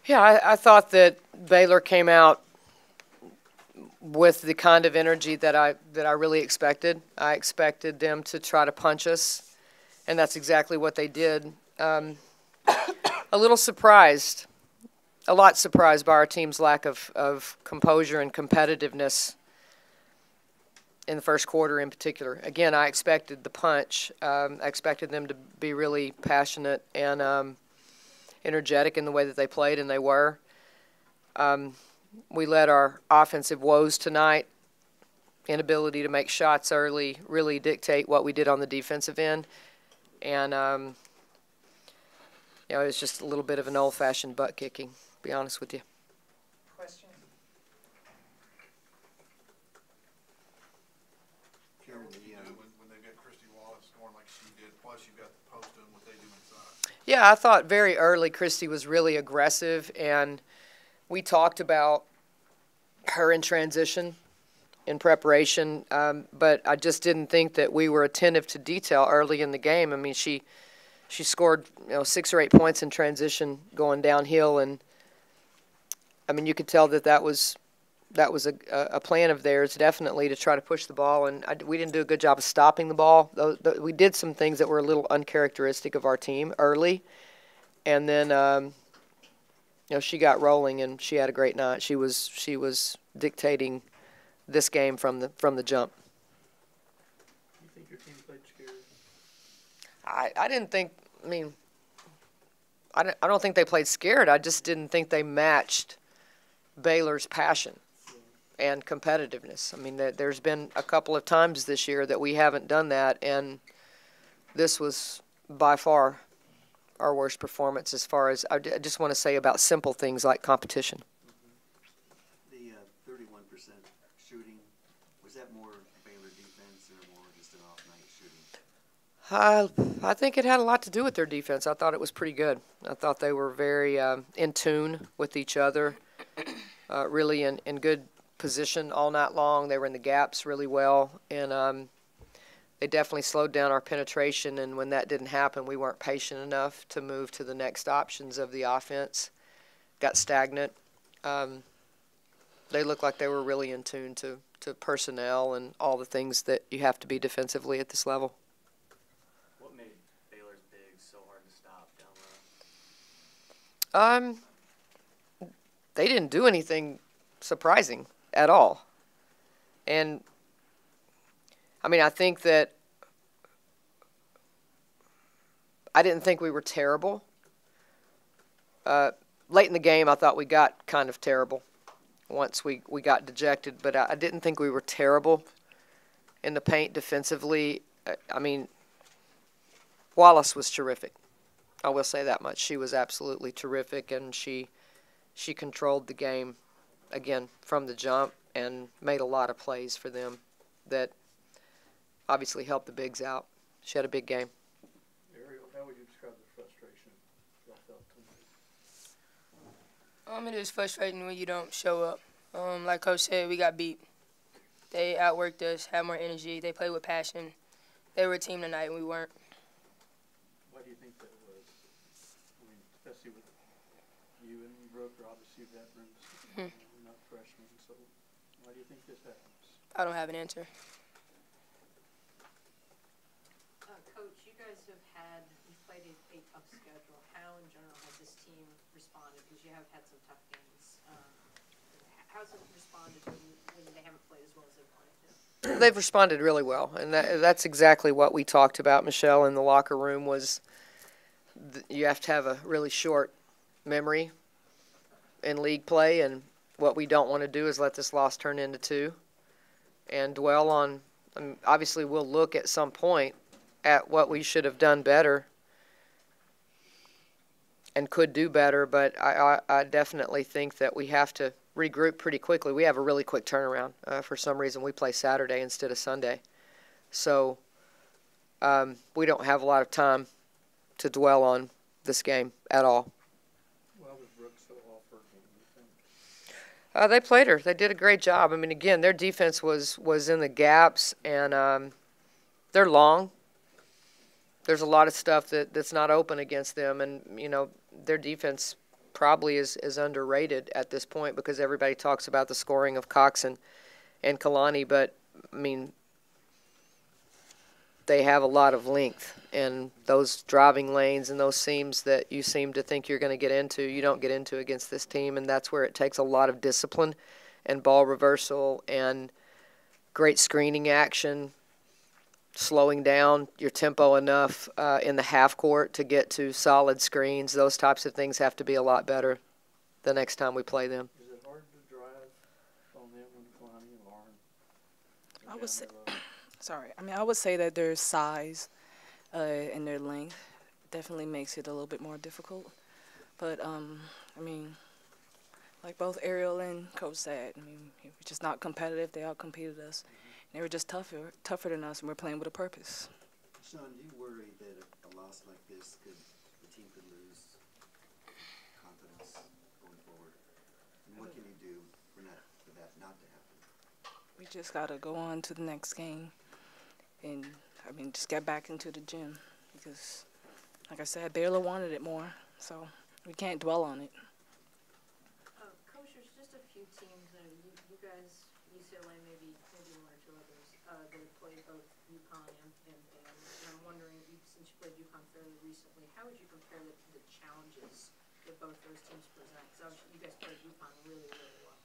Yeah, I thought that Baylor came out with the kind of energy that I really expected. I expected them to try to punch us, and that's exactly what they did. A little surprised, a lot surprised by our team's lack of composure and competitiveness in the first quarter in particular. Again, I expected the punch. I expected them to be really passionate and energetic in the way that they played, and they were. We let our offensive woes tonight, inability to make shots early, really dictate what we did on the defensive end. And, it was just a little bit of an old-fashioned butt kicking, to be honest with you. Question? Karen, when they get Christy Wallace scoring like she did, plus you've got the post and what they do inside. Yeah, I thought very early Christy was really aggressive, and we talked about her in transition, in preparation, but I just didn't think that we were attentive to detail early in the game. I mean, she scored 6 or 8 points in transition going downhill, and I mean you could tell that was a plan of theirs, definitely, to try to push the ball, and we didn't do a good job of stopping the ball. We did some things that were a little uncharacteristic of our team early, and then she got rolling and she had a great night. She was dictating this game from the jump. You think your team played scared? I didn't think. I mean, I don't think they played scared. I just didn't think they matched Baylor's passion and competitiveness. I mean, there's been a couple of times this year that we haven't done that, and this was by far our worst performance as far as I just want to say about simple things like competition. The 31% shooting, was that more Baylor defense or more just an off-night shooting? I think it had a lot to do with their defense. I thought it was pretty good. I thought they were very in tune with each other, really in good position all night long. They were in the gaps really well, and they definitely slowed down our penetration, and when that didn't happen, we weren't patient enough to move to the next options of the offense. Got stagnant. They looked like they were really in tune to personnel and all the things that you have to be defensively at this level. What made Baylor's bigs so hard to stop down low? They didn't do anything surprising at all. And I mean, I think that I didn't think we were terrible. Late in the game, I thought we got kind of terrible once we got dejected, but I didn't think we were terrible in the paint defensively. I mean, Wallace was terrific. I will say that much. She was absolutely terrific, and she controlled the game, again, from the jump and made a lot of plays for them that obviously helped the bigs out. She had a big game. Ariel, how would you describe the frustration y'all felt tonight? It is frustrating when you don't show up. Like Coach said, we got beat. They outworked us, had more energy. They played with passion. They were a team tonight, and we weren't. Why do you think that was? I mean, especially with you and Brooke are obviously veterans, not freshmen. So why do you think this happens? I don't have an answer. Coach, you guys you've played a tough schedule. How, in general, has this team responded? Because you have had some tough games. How's it responded when they haven't played as well as they wanted to? They've responded really well, and that's exactly what we talked about, Michelle, in the locker room, was you have to have a really short memory in league play, and what we don't want to do is let this loss turn into 2 and dwell on obviously we'll look at some point at what we should have done better and could do better, but I definitely think that we have to regroup pretty quickly. We have a really quick turnaround. For some reason, we play Saturday instead of Sunday. So we don't have a lot of time to dwell on this game at all. Why was Brooke so awkward, do you think? They played her. They did a great job. I mean, again, their defense was in the gaps, and they're long. There's a lot of stuff that's not open against them, and, their defense probably is underrated at this point because everybody talks about the scoring of Cox and Kalani, but, I mean, they have a lot of length, and those driving lanes and those seams that you seem to think you're going to get into, you don't get into against this team, and that's where it takes a lot of discipline and ball reversal and great screening action, slowing down your tempo enough in the half court to get to solid screens. Those types of things have to be a lot better the next time we play them. Is it hard to drive on them when Kalani and Lauren? I would say, I would say that their size and their length definitely makes it a little bit more difficult. But, I mean, like both Ariel and Coach said, I mean, we're just not competitive. They out-competed us. They were just tougher than us, and we're playing with a purpose. Sean, do you worry that a loss like this the team could lose confidence going forward? And what can you do for that not to happen? We just got to go on to the next game and, I mean, just get back into the gym because, like I said, Baylor wanted it more, so we can't dwell on it. Coach, there's just a few teams, you guys, UCLA, maybe one or two others, that have played both UConn and Baylor. And I'm wondering, since you played UConn fairly recently, how would you compare the challenges that both those teams present? Because obviously you guys played UConn really, really well.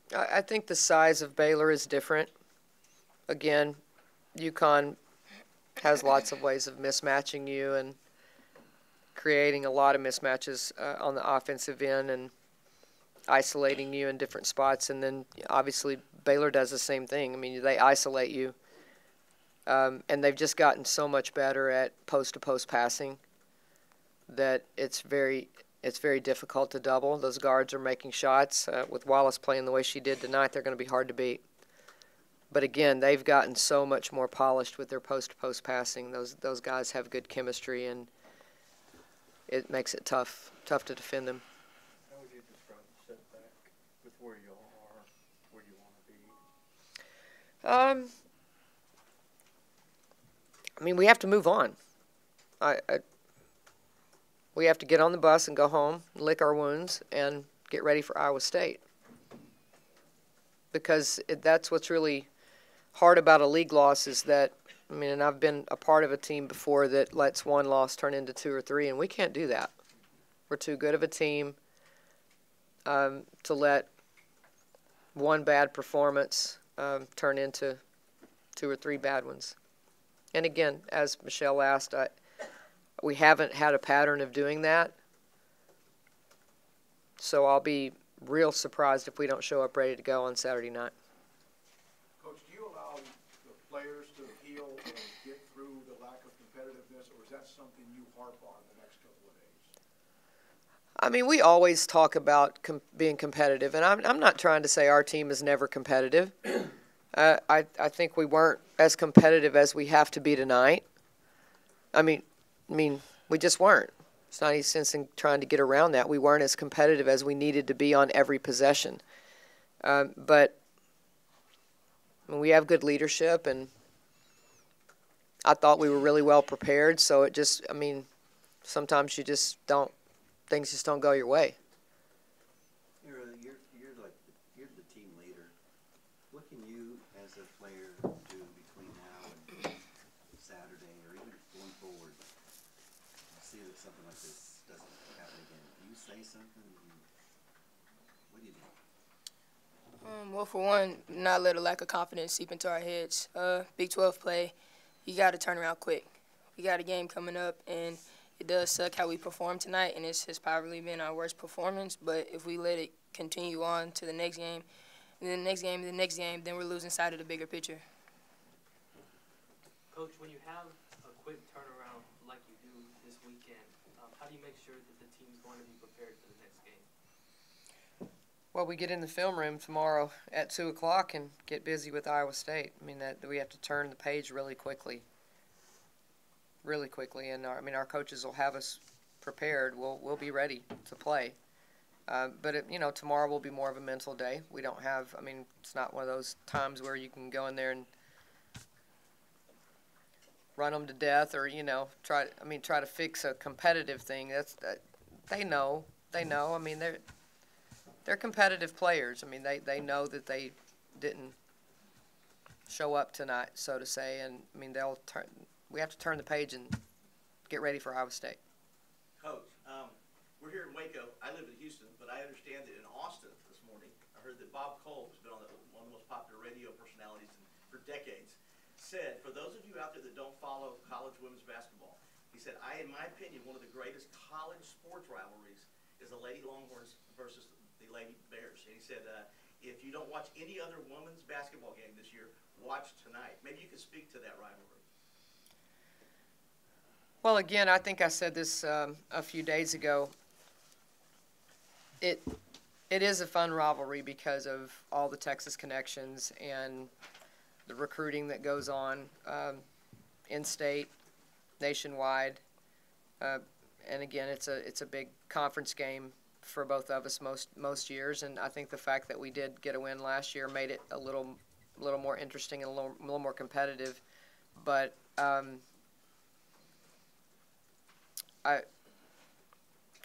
I think the size of Baylor is different. Again, UConn has lots of ways of mismatching you and creating a lot of mismatches on the offensive end and isolating you in different spots. And then, obviously, Baylor does the same thing. I mean, they isolate you. And they've just gotten so much better at post-to-post passing that it's very difficult to double. Those guards are making shots. With Wallace playing the way she did tonight, they're going to be hard to beat. But again, they've gotten so much more polished with their post-to-post passing. Those guys have good chemistry, and it makes it tough to defend them. How would you describe the setback with where you all are, where you want to be? I mean, we have to move on. We have to get on the bus and go home, lick our wounds, and get ready for Iowa State. Because that's what's really hard about a league loss is that, I mean, and I've been a part of a team before that lets one loss turn into 2 or 3, and we can't do that. We're too good of a team to let one bad performance turn into 2 or 3 bad ones. And again, as Michelle asked, we haven't had a pattern of doing that. So I'll be real surprised if we don't show up ready to go on Saturday night. Coach, do you allow the players to heal and get through the lack of competitiveness, or is that something you harp on the next couple of days? I mean, we always talk about being competitive, and I'm not trying to say our team is never competitive. I think we weren't as competitive as we have to be tonight. I mean, we just weren't. It's not any sense in trying to get around that. We weren't as competitive as we needed to be on every possession. But I mean, we have good leadership, and I thought we were really well prepared. So it just, I mean, sometimes you just don't, things just don't go your way. You're the team leader. What can you, as a player, do between now and Saturday, or even going forward? See that something like this doesn't happen again. Do you say something? What do you do? Well, for one, not let a lack of confidence seep into our heads. Big 12 play, you got to turn around quick. We got a game coming up, and it does suck how we performed tonight, and it's probably been our worst performance. But if we let it continue on to the next game, and then the next game, and the next game, then we're losing sight of the bigger picture. Coach, when you have a quick turnaround like you do this weekend, how do you make sure that the team's going to be prepared for the next game? Well, we get in the film room tomorrow at 2 o'clock and get busy with Iowa State. I mean, that we have to turn the page really quickly. And our coaches will have us prepared. We'll be ready to play. But tomorrow will be more of a mental day. We don't have. I mean, it's not one of those times where you can go in there and run them to death or, try to fix a competitive thing. They know. I mean, they're competitive players. I mean, they know that they didn't show up tonight, so to say, and I mean, we have to turn the page and get ready for Iowa State. Coach, we're here in Waco. I live in Houston, but I understand that in Austin this morning, I heard that Bob Cole, who's been on one of the most popular radio personalities for decades, said, for those of you out there that don't follow college women's basketball, he said, in my opinion, one of the greatest college sports rivalries is the Lady Longhorns versus the Lady Bears. And he said, if you don't watch any other women's basketball game this year, watch tonight. Maybe you could speak to that rivalry. Well, again, I think I said this a few days ago. It is a fun rivalry because of all the Texas connections and the recruiting that goes on in-state, nationwide. And again, it's a big conference game for both of us most years. And I think the fact that we did get a win last year made it a little more interesting and a little more competitive. But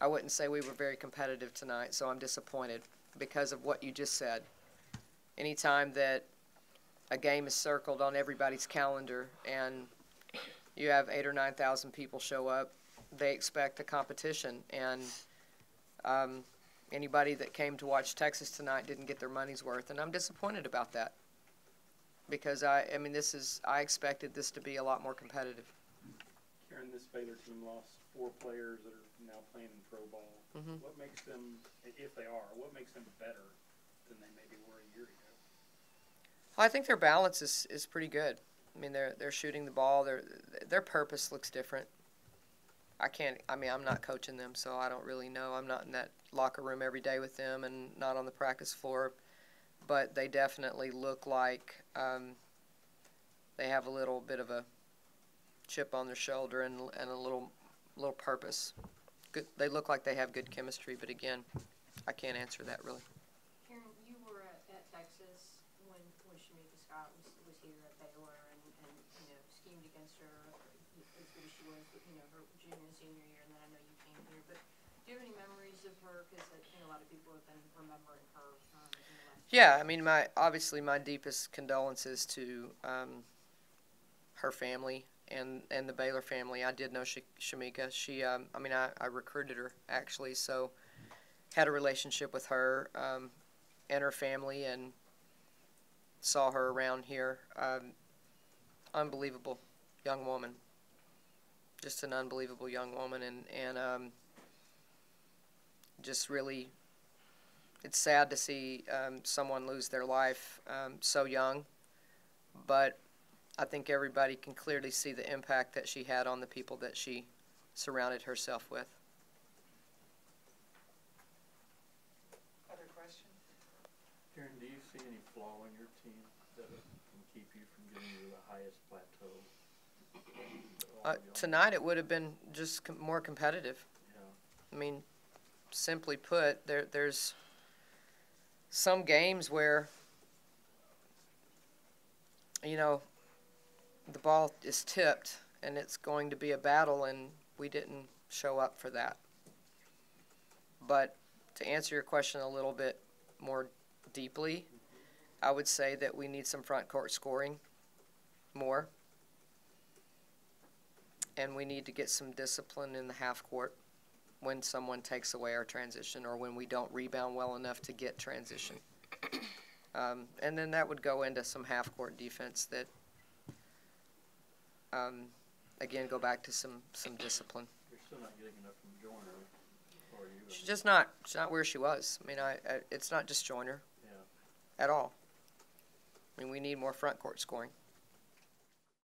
I wouldn't say we were very competitive tonight, so I'm disappointed because of what you just said. Anytime that a game is circled on everybody's calendar and you have 8,000 or 9,000 people show up, they expect a competition. And anybody that came to watch Texas tonight didn't get their money's worth, and I'm disappointed about that because I expected this to be a lot more competitive. Karen, this Baylor team lost 4 players that are now playing in pro ball. Mm-hmm. What makes them, if they are, what makes them better than they maybe were a year ago? Well, I think their balance is pretty good. I mean, they're shooting the ball. Their purpose looks different. I'm not coaching them, so I don't really know. I'm not in that locker room every day with them and not on the practice floor. But they definitely look like they have a little bit of a chip on their shoulder and a little purpose. Good. They look like they have good chemistry, but again, I can't answer that really. Karen, you were at Texas when Shamika Scott was here at Baylor and schemed against her as good as she was, her junior and senior year, and then I know you came here. But do you have any memories of her? Because I think a lot of people have been remembering her. Yeah, I mean, obviously my deepest condolences to her family and the Baylor family. I did know Shamika. She, I recruited her actually, so had a relationship with her and her family, and saw her around here. Unbelievable young woman, just an unbelievable young woman, and just really, it's sad to see someone lose their life so young, but I think everybody can clearly see the impact that she had on the people that she surrounded herself with. Other questions? Karen, do you see any flaw in your team that can keep you from getting to the highest plateau? Tonight it would have been just more competitive. Yeah. I mean, simply put, there's some games where, the ball is tipped and it's going to be a battle, and we didn't show up for that. But to answer your question a little bit more deeply, I would say that we need some front court scoring more, and we need to get some discipline in the half court when someone takes away our transition or when we don't rebound well enough to get transition. And then that would go into some half court defense that, again, go back to some discipline. You're still not getting enough from Joyner, are you? She's not where she was. I mean, it's not just Joyner Yeah. at all. I mean, we need more front court scoring.